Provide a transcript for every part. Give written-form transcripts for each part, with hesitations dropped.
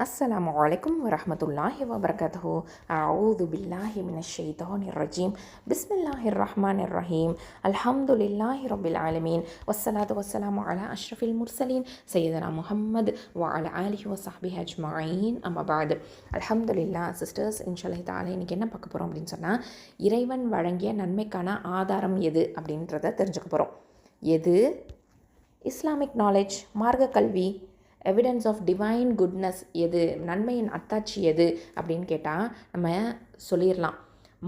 அஸ்ஸலாமு அலைக்கும் வரஹ்மத்துல்லாஹி வபரகாத்துஹு. அஊது பில்லாஹி மினஷ் ஷைத்தானிர் ரஜீம். பிஸ்மில்லாஹிர் ரஹ்மானிர் ரஹீம். அல்ஹம்துலில்லாஹி ரப்பில் ஆலமீன். வஸ்ஸலாத்து வஸ்ஸலாமு அலா அஷ்ரஃபில் முர்சலீன் சையதனா முஹம்மது வ அலா ஆலிஹி வ ஸஹ்பிஹி அஜ்மஈன். அம்மா பஅத். அல்ஹம்துலில்லாஹ் சிஸ்டர்ஸ், இன்ஷாஅல்லாஹ் தஆலா இன்றைக்கி என்ன பார்க்க போகிறோம் அப்படின்னு சொன்னால், இறைவன் வழங்கிய நன்மைக்கான ஆதாரம் எது அப்படின்றத தெரிஞ்சுக்க போகிறோம். எது? இஸ்லாமிக் நாலேஜ், மார்க்க கல்வி, எவிடன்ஸ் ஆஃப் டிவைன் குட்னஸ் எது, நன்மையின் அத்தாட்சி எது அப்படின்னு கேட்டால் நம்ம சொல்லிடலாம்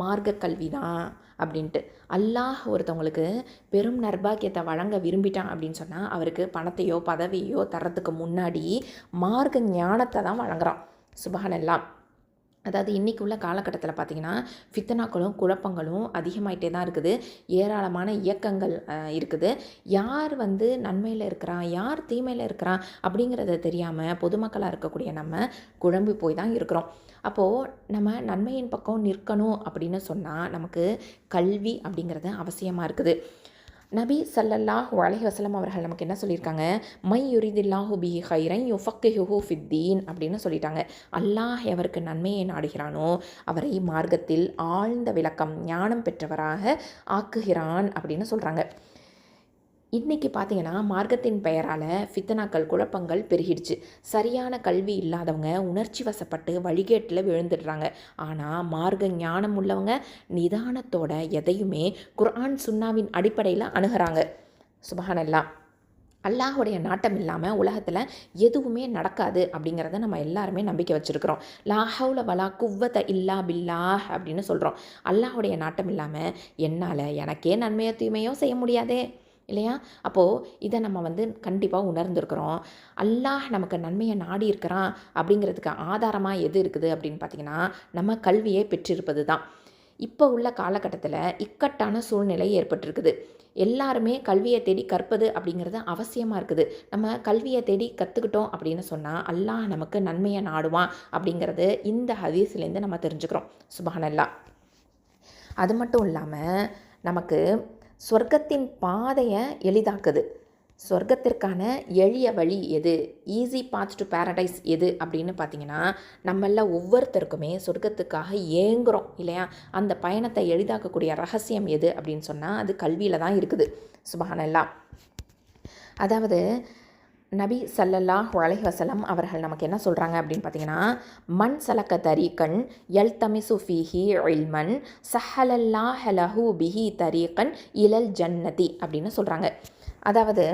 மார்க்க கல்வி தான் அப்படின்ட்டு. அல்லாஹ் ஒருத்தவங்களுக்கு பெரும் நர்பாக்கியத்தை வழங்க விரும்பிட்டான் அப்படின்னு சொன்னால் அவருக்கு பணத்தையோ பதவியோ தர்றதுக்கு முன்னாடி மார்க்க ஞானத்தை தான் வழங்குறான். சுப்ஹானல்லாஹ். அதாவது இன்றைக்கி உள்ள காலகட்டத்தில் பார்த்திங்கன்னா ஃபித்னாக்களும் குழப்பங்களும் அதிகமாகிட்டே தான் இருக்குது. ஏராளமான இயக்கங்கள் இருக்குது. யார் நன்மையில் இருக்கிறான், யார் தீமையில் இருக்கிறான் அப்படிங்கிறத தெரியாமல் பொதுமக்களாக இருக்கக்கூடிய நம்ம குழம்பி போய் தான் இருக்கிறோம். அப்போது நம்ம நன்மையின் பக்கம் நிற்கணும் அப்படின்னு சொன்னால் நமக்கு கல்வி அப்படிங்கிறது அவசியமாக இருக்குது. நபி ஸல்லல்லாஹு அலைஹி வஸல்லம் அவர்கள் நமக்கு என்ன சொல்லியிருக்காங்க? மை யுரிதில்லாஹு பிஹி ஹைரன் யுஃபக்கிஹுஹு ஃபித்தீன் அப்படின்னு சொல்லிட்டாங்க. அல்லாஹ் எவருக்கு நன்மையை நாடுகிறானோ அவரை மார்க்கத்தில் ஆழ்ந்த விளக்கம் ஞானம் பெற்றவராக ஆக்குகிறான் அப்படின்னு சொல்கிறாங்க. இன்றைக்கி பார்த்திங்கன்னா மார்க்கத்தின் பெயரால் ஃபித்னாக்கள் குழப்பங்கள் பெருகிடுச்சு. சரியான கல்வி இல்லாதவங்க உணர்ச்சி வசப்பட்டு வழிகேட்டில் விழுந்துடுறாங்க. ஆனால் மார்க்க ஞானம் உள்ளவங்க நிதானத்தோட எதையுமே குர்ஆன் சுன்னாவின் அடிப்படையில் அணுகிறாங்க. சுப்ஹானல்லாஹ். அல்லாஹுடைய நாட்டம் இல்லாமல் உலகத்தில் எதுவுமே நடக்காது அப்படிங்கிறத நம்ம எல்லாருமே நம்பிக்கை வச்சுருக்கிறோம். லா ஹவுல வலா குவ்வத இல்லா பில்லாஹ் அப்படின்னு சொல்கிறோம். அல்லாஹுடைய நாட்டம் இல்லாமல் என்னால் எனக்கே நன்மையோ தீமையோ செய்ய முடியாதே இல்லையா? அப்போது இதை நம்ம கண்டிப்பாக உணர்ந்துருக்குறோம். அல்லாஹ் நமக்கு நன்மையை நாடி இருக்கிறான் அப்படிங்கிறதுக்கு ஆதாரமாக எது இருக்குது அப்படின்னு பார்த்திங்கன்னா நம்ம கல்வியை பெற்றிருப்பது தான். இப்போ உள்ள காலகட்டத்தில் இக்கட்டான சூழ்நிலை ஏற்பட்டிருக்குது. எல்லாருமே கல்வியை தேடி கற்பது அப்படிங்கிறது அவசியமாக இருக்குது. நம்ம கல்வியை தேடி கற்றுக்கிட்டோம் அப்படின்னு சொன்னால் அல்லாஹ் நமக்கு நன்மையை நாடுவான் அப்படிங்கிறது இந்த ஹதீஸ்லேருந்து நம்ம தெரிஞ்சுக்கிறோம். சுப்ஹானல்லாஹ். அது மட்டும் இல்லாமல் நமக்கு சொர்க்கத்தின் பாதையை எளிதாக்குது. சொர்க்கத்திற்கான எளிய வழி எது, ஈஸி பாத் டு பேரடைஸ் எது அப்படின்னு பார்த்திங்கன்னா நம்மள ஒவ்வொருத்தருக்குமே சொர்க்கத்துக்காக ஏங்குறோம் இல்லையா? அந்த பயணத்தை எளிதாக்கக்கூடிய ரகசியம் எது அப்படின்னு சொன்னால் அது கல்வியில் தான் இருக்குது. சுப்ஹானல்லாஹ். அதாவது நபி ஸல்லல்லாஹு அலைஹி வஸல்லம் அவர்கள் நமக்கு என்ன சொல்கிறாங்க அப்படின்னு பார்த்திங்கன்னா, மன் சலக்க தரீகன் யல்தமிசு ஃபீஹி இல்மன் சஹலல்லாஹு லஹு பிஹி தரீகன் இலல் ஜன்னதி அப்படின்னு சொல்கிறாங்க. அதாவது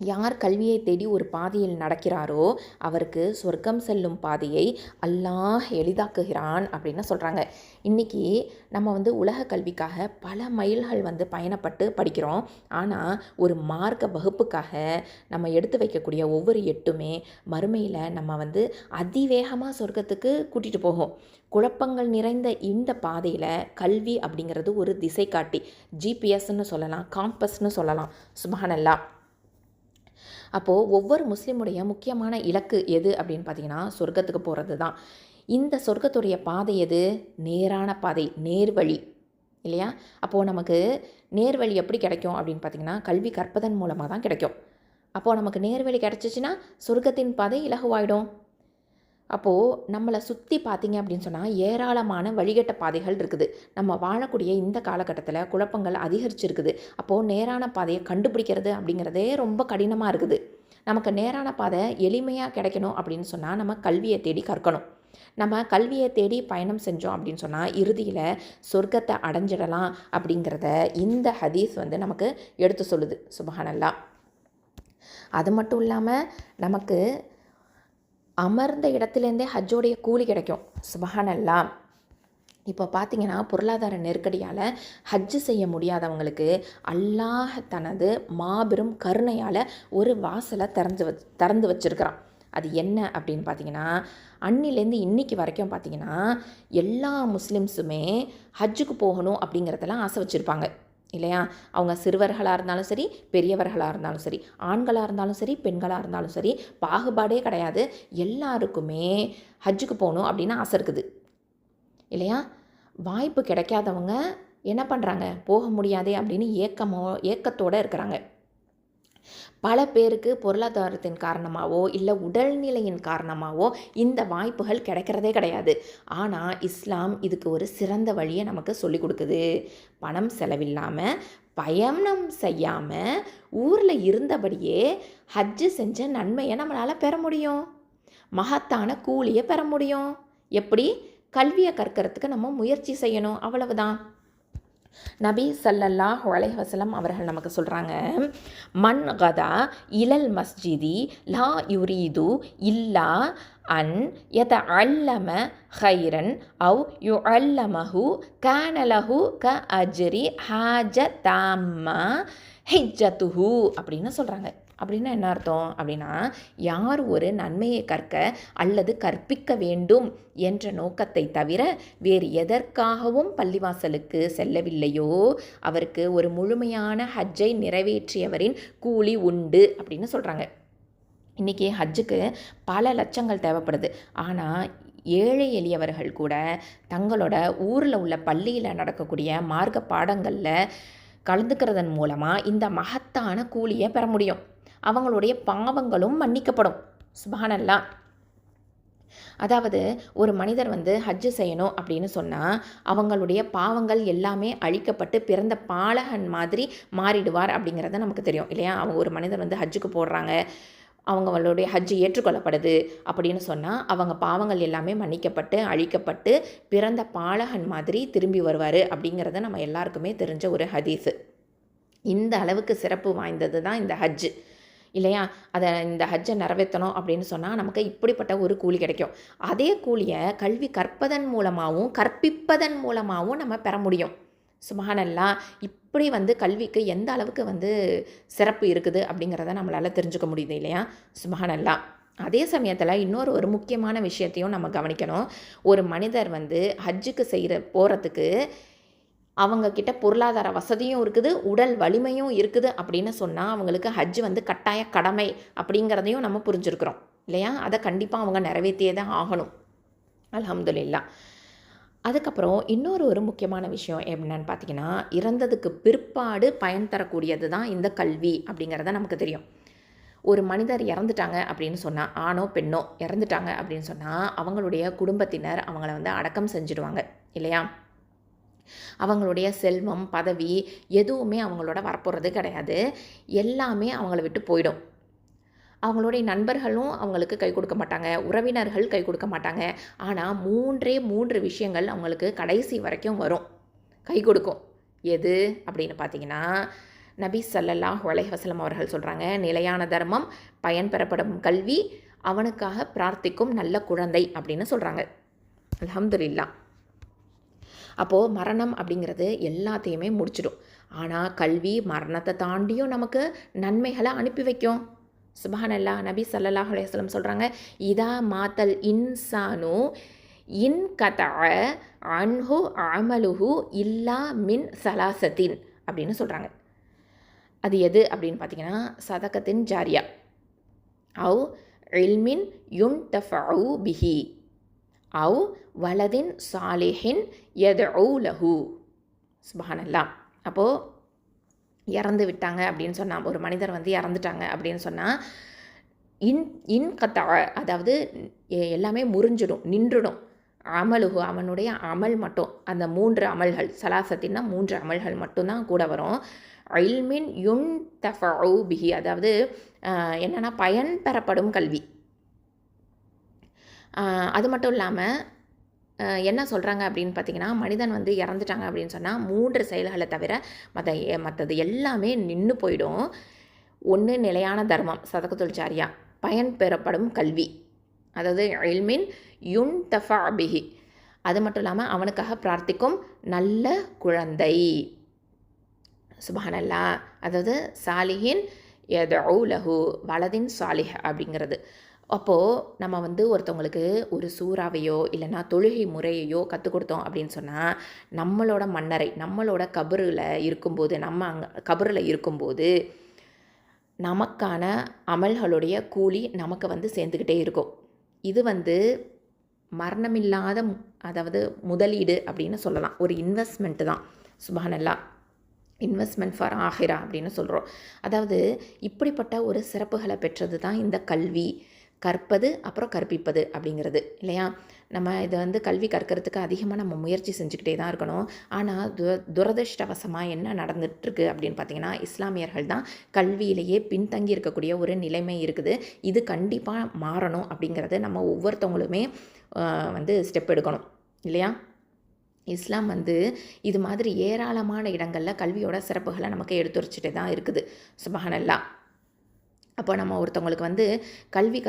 யார் கல்வியை தேடி ஒரு பாதையில் நடக்கிறாரோ அவருக்கு சொர்க்கம் செல்லும் பாதையை அல்லாஹ் எளிதாக்குகிறான் அப்படின்னு சொல்கிறாங்க. இன்றைக்கி நம்ம உலக கல்விக்காக பல மைல்கள் பயணப்பட்டு படிக்கிறோம். ஆனால் ஒரு மார்க்க வகுப்புக்காக நம்ம எடுத்து வைக்கக்கூடிய ஒவ்வொரு எட்டுமே மறுமையில் நம்ம அதிவேகமாக சொர்க்கத்துக்கு கூட்டிகிட்டு போகும். குழப்பங்கள் நிறைந்த இந்த பாதையில் கல்வி அப்படிங்கிறது ஒரு திசை காட்டி, ஜிபிஎஸ்ன்னு சொல்லலாம், காம்பஸ்ன்னு சொல்லலாம். சுப்ஹானல்லாஹ். அப்போது ஒவ்வொரு முஸ்லீமுடைய முக்கியமான இலக்கு எது அப்படின்னு பார்த்திங்கன்னா சொர்க்கத்துக்கு போகிறது தான். இந்த சொர்க்கத்துடைய பாதை எது? நேரான பாதை, நேர்வழி இல்லையா? அப்போது நமக்கு நேர்வழி எப்படி கிடைக்கும் அப்படின்னு பார்த்திங்கன்னா கல்வி கற்பதன் மூலமாக தான் கிடைக்கும். அப்போது நமக்கு நேர்வழி கிடச்சிச்சின்னா சொர்க்கத்தின் பாதை இலகுவாயிடும். அப்போது நம்மளை சுற்றி பார்த்திங்க அப்படின்னு சொன்னால் ஏராளமான வழிகட்ட பாதைகள் இருக்குது. நம்ம வாழக்கூடிய இந்த காலகட்டத்தில் குழப்பங்கள் அதிகரிச்சிருக்குது. அப்போது நேரான பாதையை கண்டுபிடிக்கிறது அப்படிங்கிறதே ரொம்ப கடினமாக இருக்குது. நமக்கு நேரான பாதை எளிமையாக கிடைக்கணும் அப்படின்னு சொன்னால் நம்ம கல்வியை தேடி கற்கணும். நம்ம கல்வியை தேடி பயணம் செஞ்சோம் அப்படின்னு சொன்னால் இறுதியில் சொர்க்கத்தை அடைஞ்சிடலாம் அப்படிங்கிறத இந்த ஹதீஸ் நமக்கு எடுத்து சொல்லுது. சுப்ஹானல்லாஹ். அது மட்டும் இல்லாமல் நமக்கு அமர்ந்த இடத்துலேருந்தே ஹஜ்ஜோடைய கூலி கிடைக்கும். சுப்ஹானல்லாஹ். இப்போ பார்த்திங்கன்னா பொருளாதார நெருக்கடியால் ஹஜ்ஜு செய்ய முடியாதவங்களுக்கு அல்லாஹ் தனது மாபெரும் கருணையால் ஒரு வாசலை திறந்து வச்சுருக்கிறான். அது என்ன அப்படின்னு பார்த்திங்கன்னா அன்னிலேருந்து இன்றைக்கி வரைக்கும் பார்த்திங்கன்னா எல்லா முஸ்லிம்ஸுமே ஹஜ்ஜுக்கு போகணும் அப்படிங்கிறதெல்லாம் ஆசை வச்சுருப்பாங்க இல்லையா? அவங்க சிறுவர்களாக இருந்தாலும் சரி, பெரியவர்களாக இருந்தாலும் சரி, ஆண்களாக இருந்தாலும் சரி, பெண்களாக இருந்தாலும் சரி, பாகுபாடே கிடையாது. எல்லாருக்குமே ஹஜ்ஜுக்கு போகணும் அப்படின்னு ஆசை இருக்குது இல்லையா? வாய்ப்பு கிடைக்காதவங்க என்ன பண்ணுறாங்க? போக முடியாதே அப்படின்னு ஏக்கத்தோடு இருக்கிறாங்க. பல பேருக்கு பொருளாதாரத்தின் காரணமாகவோ இல்லை உடல்நிலையின் காரணமாகவோ இந்த வாய்ப்புகள் கிடைக்கிறதே கிடையாது. ஆனால் இஸ்லாம் இதுக்கு ஒரு சிறந்த வழியை நமக்கு சொல்லிக் கொடுக்குது. பணம் செலவில்லாமல் பயணம் செய்யாமல் ஊரில் இருந்தபடியே ஹஜ்ஜு செஞ்ச நன்மையை நம்மளால் பெற முடியும். மகத்தான கூலியை பெற முடியும். எப்படி? கல்வியை கற்கிறதுக்கு நம்ம முயற்சி செய்யணும், அவ்வளவுதான். நபி ஸல்லல்லாஹு அலைஹி வஸல்லம் அவர்கள் நமக்கு சொல்கிறாங்க, மன் கதா இலல் மஸ்ஜிதி லா யுரீது இல்லா அன் யதஅல்லம ஹைரன் அவ் யுஅல்லமஹு கான லஹு க அஜ்ரி ஹாஜதாம்மா ஹிஜ்ஜத்துஹு அப்படின்னு சொல்கிறாங்க. அப்படின்னா என்ன அர்த்தம் அப்படின்னா, யார் ஒரு நன்மையை கற்க அல்லது கற்பிக்க வேண்டும் என்ற நோக்கத்தை தவிர வேறு எதற்காகவும் பள்ளிவாசலுக்கு செல்லவில்லையோ அவருக்கு ஒரு முழுமையான ஹஜ்ஜை நிறைவேற்றியவரின் கூலி உண்டு அப்படின்னு சொல்கிறாங்க. இன்றைக்கி ஹஜ்ஜுக்கு பல லட்சங்கள் தேவைப்படுது. ஆனால் ஏழை எளியவர்கள் கூட தங்களோட ஊரில் உள்ள பள்ளியில் நடக்கக்கூடிய மார்க்க பாடங்களில் கலந்துக்கிறதன் மூலமாக இந்த மகத்தான கூலியை பெற முடியும். அவங்களுடைய பாவங்களும் மன்னிக்கப்படும். சுப்ஹானல்லாஹ். அதாவது ஒரு மனிதர் ஹஜ்ஜு செய்யணும் அப்படின்னு சொன்னால் அவங்களுடைய பாவங்கள் எல்லாமே அழிக்கப்பட்டு பிறந்த பாலகன் மாதிரி மாறிடுவார் அப்படிங்கிறத நமக்கு தெரியும் இல்லையா? அவங்க ஒரு மனிதர் ஹஜ்ஜுக்கு போடுறாங்க, அவங்களுடைய ஹஜ்ஜு ஏற்றுக்கொள்ளப்படுது அப்படின்னு சொன்னால் அவங்க பாவங்கள் எல்லாமே மன்னிக்கப்பட்டு அழிக்கப்பட்டு பிறந்த பாலகன் மாதிரி திரும்பி வருவார் அப்படிங்கிறத நம்ம எல்லாருக்குமே தெரிஞ்ச ஒரு ஹதீஸு. இந்த அளவுக்கு சிறப்பு வாய்ந்தது தான் இந்த ஹஜ்ஜு இல்லையா? இந்த ஹஜ்ஜை நிறைவேற்றணும் அப்படின்னு சொன்னால் நமக்கு இப்படிப்பட்ட ஒரு கூலி கிடைக்கும். அதே கூலியை கல்வி கற்பதன் மூலமாகவும் கற்பிப்பதன் மூலமாகவும் நம்ம பெற முடியும். சுப்ஹானல்லாஹ். இப்படி கல்விக்கு எந்த அளவுக்கு சிறப்பு இருக்குது அப்படிங்கிறத நம்மளால் தெரிஞ்சுக்க முடியுது இல்லையா? சுப்ஹானல்லாஹ். அதே சமயத்தில் இன்னொரு முக்கியமான விஷயத்தையும் நம்ம கவனிக்கணும். ஒரு மனிதர் ஹஜ்ஜுக்கு போகிறதுக்கு அவங்கக்கிட்ட பொருளாதார வசதியும் இருக்குது, உடல் வலிமையும் இருக்குது அப்படின்னு சொன்னால் அவங்களுக்கு ஹஜ்ஜு கட்டாய கடமை அப்படிங்கிறதையும் நம்ம புரிஞ்சுருக்கிறோம் இல்லையா? அதை கண்டிப்பாக அவங்க நிறைவேற்றியே தான் ஆகணும். அல்ஹம்துலில்லாஹ். அதுக்கப்புறம் இன்னொரு முக்கியமான விஷயம் என்னன்னு பார்த்தீங்கன்னா, இறந்ததுக்கு பிற்பாடு பயன் தரக்கூடியது தான் இந்த கல்வி அப்படிங்கிறத நமக்கு தெரியும். ஒரு மனிதர் இறந்துட்டாங்க அப்படின்னு சொன்னால், ஆணோ பெண்ணோ இறந்துட்டாங்க அப்படின்னு சொன்னால் அவங்களுடைய குடும்பத்தினர் அவங்கள அடக்கம் செஞ்சுடுவாங்க இல்லையா? அவங்களுடைய செல்வம் பதவி எதுவுமே அவங்களோட வரப்போகிறது கிடையாது. எல்லாமே அவங்கள விட்டு போயிடும். அவங்களுடைய நண்பர்களும் அவங்களுக்கு கை கொடுக்க மாட்டாங்க, உறவினர்கள் கை கொடுக்க மாட்டாங்க. ஆனால் 3 விஷயங்கள் அவங்களுக்கு கடைசி வரைக்கும் வரும், கை கொடுக்கும். எது அப்படின்னு பார்த்தீங்கன்னா, நபி ஸல்லல்லாஹு அலைஹி வஸல்லம் அவர்கள் சொல்கிறாங்க, நிலையான தர்மம், பயன் பெறப்படும் கல்வி, அவனுக்காக பிரார்த்திக்கும் நல்ல குழந்தை அப்படின்னு சொல்கிறாங்க. அல்ஹம்துலில்லாஹ். அப்போது மரணம் அப்படிங்கிறது எல்லாத்தையுமே முடிச்சிடும். ஆனால் கல்வி மரணத்தை தாண்டியும் நமக்கு நன்மைகளை அனுப்பி வைக்கும். சுப்ஹானல்லாஹ். நபி ஸல்லல்லாஹு அலைஹி வஸல்லம் சொல்கிறாங்க, இதா மாத்தல் இன்சானு இன் கதஅ அன்ஹு அமலுஹு இல்லா மின் சலாசத்தின் அப்படின்னு சொல்கிறாங்க. அது எது அப்படின்னு பார்த்தீங்கன்னா, சதகத்தின் ஜாரியா அவ் இல்மின் யுன்தஃபஉ பிஹி அவ் வலதின் சாலிஹின் யதுஉ லஹு. சுப்ஹானல்லாஹ். அப்போது இறந்து விட்டாங்க அப்படின்னு சொன்னால், ஒரு மனிதர் இறந்துட்டாங்க அப்படின்னு சொன்னால் இன் கத்தா, அதாவது எல்லாமே முறிஞ்சிடும், நின்றுடும். அமலுகு, அவனுடைய அமல் மட்டும், அந்த 3 அமல்கள், சலாசத்தின்னா 3 அமல்கள் மட்டும்தான் கூட வரும். இல்மின் யுன்தஃபஉ பிஹி, அதாவது என்னென்னா பயன் பெறப்படும் கல்வி. அது மட்டும் இல்லாமல் என்ன சொல்கிறாங்க அப்படின்னு பார்த்தீங்கன்னா, மனிதன் இறந்துட்டாங்க அப்படின்னு சொன்னால் 3 செயல்களை தவிர மற்றது எல்லாமே நின்று போயிடும். ஒன்று நிலையான தர்மம், சதகத்துல் ஜாரியா, பயன் பெறப்படும் கல்வி, அதாவது இல்மின் யுன்தஃபா பிஹி. அது மட்டும் இல்லாமல் அவனுக்காக பிரார்த்திக்கும் நல்ல குழந்தை. சுப்ஹானல்லாஹ். அதாவது சாலிஹின் யதுஉ லஹு, வலதின் சாலிஹ் அப்படிங்கிறது. அப்போது நம்ம ஒருத்தவங்களுக்கு ஒரு சூறாவையோ இல்லைனா தொழுகை முறையையோ கற்றுக் கொடுத்தோம் அப்படின்னு சொன்னால், நம்மளோட மன்னரை, நம்மளோட கபரில் இருக்கும்போது, நம்ம அங்கே கபரில் இருக்கும்போது நமக்கான அமல்களுடைய கூலி நமக்கு சேர்ந்துக்கிட்டே இருக்கும். இது மரணமில்லாத, அதாவது முதலீடு அப்படின்னு சொல்லலாம், ஒரு இன்வெஸ்ட்மெண்ட்டு தான். சுப்ஹானல்லாஹ். இன்வெஸ்ட்மெண்ட் ஃபார் ஆஹிரா அப்படின்னு சொல்கிறோம். அதாவது இப்படிப்பட்ட ஒரு சிறப்புகளை பெற்றது தான் இந்த கல்வி, கற்பது அப்புறம் கற்பிப்பது அப்படிங்கிறது இல்லையா? நம்ம இதை வந்து கல்வி கற்கிறதுக்கு அதிகமாக நம்ம முயற்சி செஞ்சுக்கிட்டே தான் இருக்கணும். ஆனால் துரதிர்ஷ்டவசமாக என்ன நடந்துகிட்ருக்கு அப்படின்னு பார்த்திங்கன்னா, இஸ்லாமியர்கள் தான் கல்வியிலேயே பின்தங்கி இருக்கக்கூடிய ஒரு நிலைமை இருக்குது. இது கண்டிப்பாக மாறணும் அப்படிங்கிறது நம்ம ஒவ்வொருத்தவங்களுமே வந்து ஸ்டெப் எடுக்கணும் இல்லையா? இஸ்லாம் வந்து இது மாதிரி ஏராளமான இடங்களில் கல்வியோட சிறப்புகளை நமக்கு எடுத்துரைச்சிட்டு தான் இருக்குது. சுப்ஹானல்லாஹ். அப்போ நம்ம ஒருத்தவங்களுக்கு வந்து கல்வி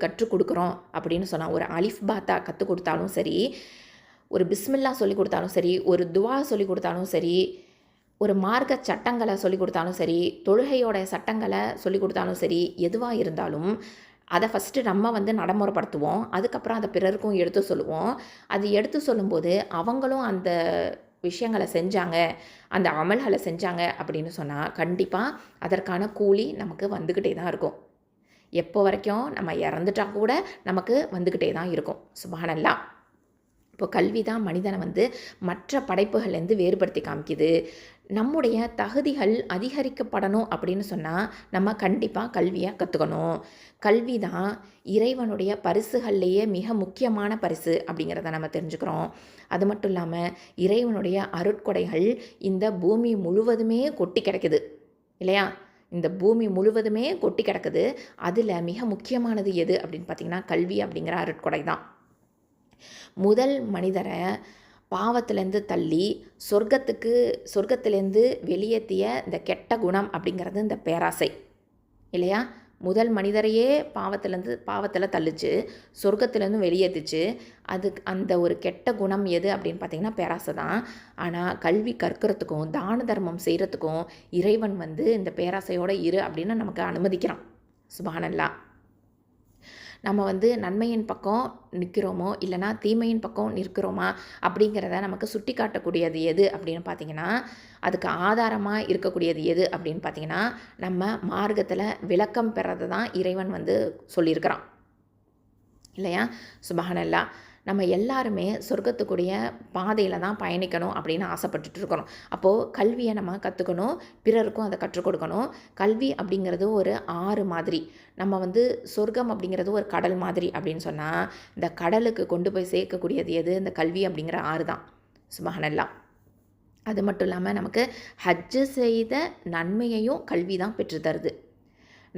கற்றுக் கொடுக்குறோம் அப்படின்னு சொன்னால், ஒரு அலிஃப் பாத்தா கற்றுக் கொடுத்தாலும் சரி, ஒரு பிஸ்மில்லா சொல்லி கொடுத்தாலும் சரி, ஒரு துவா சொல்லி கொடுத்தாலும் சரி, ஒரு மார்க்க சட்டங்களை சொல்லி கொடுத்தாலும் சரி, தொழுகையோட சட்டங்களை சொல்லி கொடுத்தாலும் சரி, எதுவாக இருந்தாலும் அதை ஃபஸ்ட்டு நம்ம வந்து நடைமுறைப்படுத்துவோம். அதுக்கப்புறம் அதை பிறருக்கும் எடுத்து சொல்லுவோம். அது எடுத்து சொல்லும்போது அவங்களும் அந்த விஷயங்களை செஞ்சாங்க, அந்த அமல்களை செஞ்சாங்க அப்படின்னு சொன்னால் கண்டிப்பாக அதற்கான கூலி நமக்கு வந்துக்கிட்டே தான் இருக்கும். எப்போ வரைக்கும் நம்ம இறந்துட்டா கூட நமக்கு வந்துக்கிட்டே தான் இருக்கும். சுப்ஹானல்லாஹ். இப்போ கல்வி தான் மனிதனை வந்து மற்ற படைப்புகள்லேருந்து வேறுபடுத்தி காமிக்குது. நம்முடைய தகுதிகள் அதிகரிக்கப்படணும் அப்படின்னு சொன்னால் நம்ம கண்டிப்பாக கல்வியை கற்றுக்கணும். கல்வி தான் இறைவனுடைய பரிசுகள்லேயே மிக முக்கியமான பரிசு அப்படிங்கிறத நம்ம தெரிஞ்சுக்கிறோம். அது மட்டும் இல்லாமல் இறைவனுடைய அருட்கொடைகள் இந்த பூமி முழுவதுமே கொட்டி கிடக்குது இல்லையா? இந்த பூமி முழுவதுமே கொட்டி கிடக்குது. அதில் மிக முக்கியமானது எது அப்படின்னு பார்த்திங்கன்னா, கல்வி அப்படிங்கிற அருட்கொடை தான். முதல் மனிதரை பாவத்திலேருந்து தள்ளி சொர்க்கத்திலேருந்து வெளியேற்றிய இந்த கெட்ட குணம் அப்படிங்கிறது இந்த பேராசை இல்லையா? முதல் மனிதரையே பாவத்தில் தள்ளிச்சு, சொர்க்கத்திலேருந்து வெளியேற்றிச்சு. அந்த ஒரு கெட்ட குணம் எது அப்படின்னு பார்த்திங்கன்னா பேராசை தான். ஆனால் கல்வி கற்கிறதுக்கும் தான தர்மம் செய்கிறதுக்கும் இறைவன் வந்து இந்த பேராசையோடு இரு அப்படின்னு நமக்கு அனுமதிக்கிறான். சுப்ஹானல்லாஹ். நம்ம வந்து நன்மையின் பக்கம் நிற்கிறோமோ இல்லைனா தீமையின் பக்கம் நிற்கிறோமா அப்படிங்கிறத நமக்கு சுட்டி காட்டக்கூடியது எது அப்படின்னு பார்த்திங்கன்னா, அதுக்கு ஆதாரமாக இருக்கக்கூடியது எது அப்படின்னு பார்த்திங்கன்னா, நம்ம மார்க்கத்தில் விளக்கம் பெறது தான் இறைவன் வந்து சொல்லியிருக்கிறான் இல்லையா? சுப்ஹானல்லாஹ். நம்ம எல்லாருமே சொர்க்கத்துக்குரிய பாதையில் தான் பயணிக்கணும் அப்படின்னு ஆசைப்பட்டுட்டு இருக்கிறோம். அப்போது கல்வியை நம்ம கற்றுக்கணும், பிறருக்கும் அதை கற்றுக் கொடுக்கணும். கல்வி அப்படிங்கிறது ஒரு ஆறு மாதிரி. நம்ம வந்து சொர்க்கம் அப்படிங்கிறது ஒரு கடல் மாதிரி அப்படின்னு சொன்னால், இந்த கடலுக்கு கொண்டு போய் சேர்க்கக்கூடியது எது? இந்த கல்வி அப்படிங்கிற ஆறு தான். சுப்ஹானல்லாஹ். அது மட்டும் இல்லாமல் நமக்கு ஹஜ்ஜு செய்த நன்மையையும் கல்வி தான் பெற்றுத்தருது.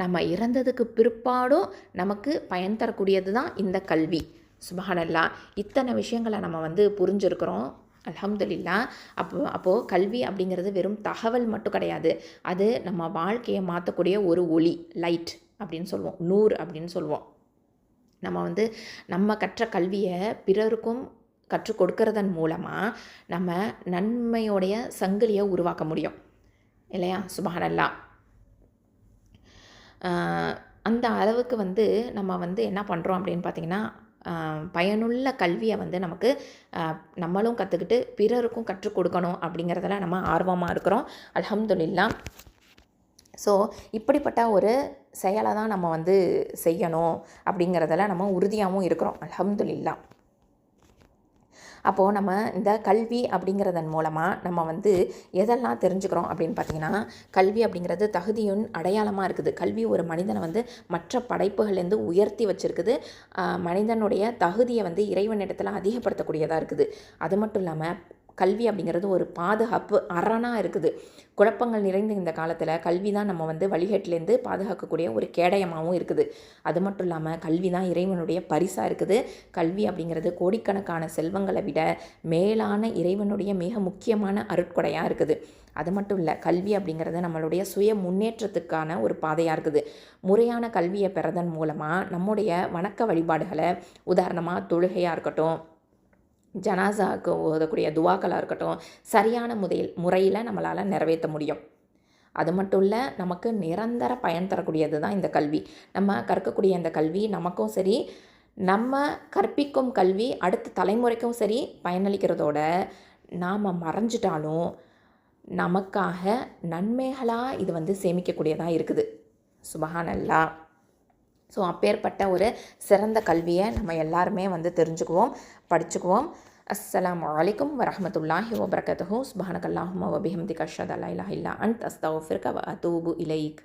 நம்ம இறந்ததுக்கு பிற்பாடும் நமக்கு பயன் தரக்கூடியது தான் இந்த கல்வி. சுப்ஹானல்லாஹ். இத்தனை விஷயங்களை நம்ம வந்து புரிஞ்சிருக்கிறோம். அல்ஹம்துலில்லாஹ். அப்போது கல்வி அப்படிங்கிறது வெறும் தகவல் மட்டும் கிடையாது. அது நம்ம வாழ்க்கையை மாற்றக்கூடிய ஒரு ஒளி, லைட் அப்படின்னு சொல்லுவோம், நூர் அப்படின்னு சொல்லுவோம். நம்ம வந்து நம்ம கற்ற கல்வியை பிறருக்கும் கற்றுக் கொடுக்கறதன் மூலமாக நம்ம நன்மையோடைய சங்கிலியை உருவாக்க முடியும் இல்லையா? சுப்ஹானல்லாஹ். அந்த அளவுக்கு வந்து நம்ம வந்து என்ன பண்ணுறோம் அப்படின்னு பார்த்திங்கன்னா, பயனுள்ள கல்வியை வந்து நமக்கு நம்மளும் கற்றுக்கிட்டு பிறருக்கும் கற்றுக் கொடுக்கணும் அப்படிங்கிறதுல நம்ம ஆர்வமாக இருக்கிறோம். அல்ஹம்துலில்லாஹ். ஸோ இப்படிப்பட்ட ஒரு செயலை தான் நம்ம வந்து செய்யணும் அப்படிங்கிறதுல நம்ம உறுதியாகவும் இருக்கிறோம். அல்ஹம்துலில்லாஹ். அப்போது நம்ம இந்த கல்வி அப்படிங்கிறதன் மூலமாக நம்ம வந்து எதெல்லாம் தெரிஞ்சுக்கிறோம் அப்படின்னு பார்த்திங்கன்னா, கல்வி அப்படிங்கிறது தகுதியின் அடையாளமாக இருக்குது. கல்வி ஒரு மனிதனை வந்து மற்ற படைப்புகள்லேருந்து உயர்த்தி வச்சுருக்குது. மனிதனுடைய தகுதியை வந்து இறைவனிடத்தில் அதிகப்படுத்தக்கூடியதாக இருக்குது. அது மட்டும் இல்லாமல் கல்வி அப்படிங்கிறது ஒரு பாதுகாப்பு அரணாக இருக்குது. குழப்பங்கள் நிறைந்த இந்த காலத்தில் கல்வி தான் நம்ம வந்து வழிகேட்டிலேருந்து பாதுகாக்கக்கூடிய ஒரு கேடயமாகவும் இருக்குது. அது மட்டும் இல்லாமல் கல்வி தான் இறைவனுடைய பரிசாக இருக்குது. கல்வி அப்படிங்கிறது கோடிக்கணக்கான செல்வங்களை விட மேலான இறைவனுடைய மிக முக்கியமான அருட்கொடையாக இருக்குது. அது மட்டும் இல்லை, கல்வி அப்படிங்கிறது நம்மளுடைய சுய முன்னேற்றத்துக்கான ஒரு பாதையாக இருக்குது. முறையான கல்வியை பெறதன் மூலமாக நம்முடைய வணக்க வழிபாடுகளை, உதாரணமாக தொழுகையாக இருக்கட்டும், ஜனாசாவுக்கு ஓதக்கூடிய துவாக்களாக இருக்கட்டும், சரியான முறையில் நம்மளால் நிறைவேற்ற முடியும். அது மட்டும் இல்லை, நமக்கு நிரந்தர பயன் தரக்கூடியது தான் இந்த கல்வி. நம்ம கற்கக்கூடிய இந்த கல்வி நமக்கும் சரி, நம்ம கற்பிக்கும் கல்வி அடுத்த தலைமுறைக்கும் சரி பயனளிக்கிறதோட, நாம் மறைஞ்சிட்டாலும் நமக்காக நன்மைகளாக இது வந்து சேமிக்கக்கூடியதாக இருக்குது. சுப்ஹானல்லாஹ். ஸோ அப்பேற்பட்ட ஒரு சிறந்த கல்வியை நம்ம எல்லாருமே வந்து தெரிஞ்சுக்குவோம், படிச்சுக்குவோம். அஸ்ஸலாமு அலைக்கும் வரஹ்மத்துல்லாஹி வபரகாத்துஹு. சுப்ஹானக்கல்லாஹும்ம வபிஹம்திக அஷ்ஹது அல்லா இலாஹா இல்லா அன்த அஸ்தக்ஃபிருக வ அதூபு இலைக்.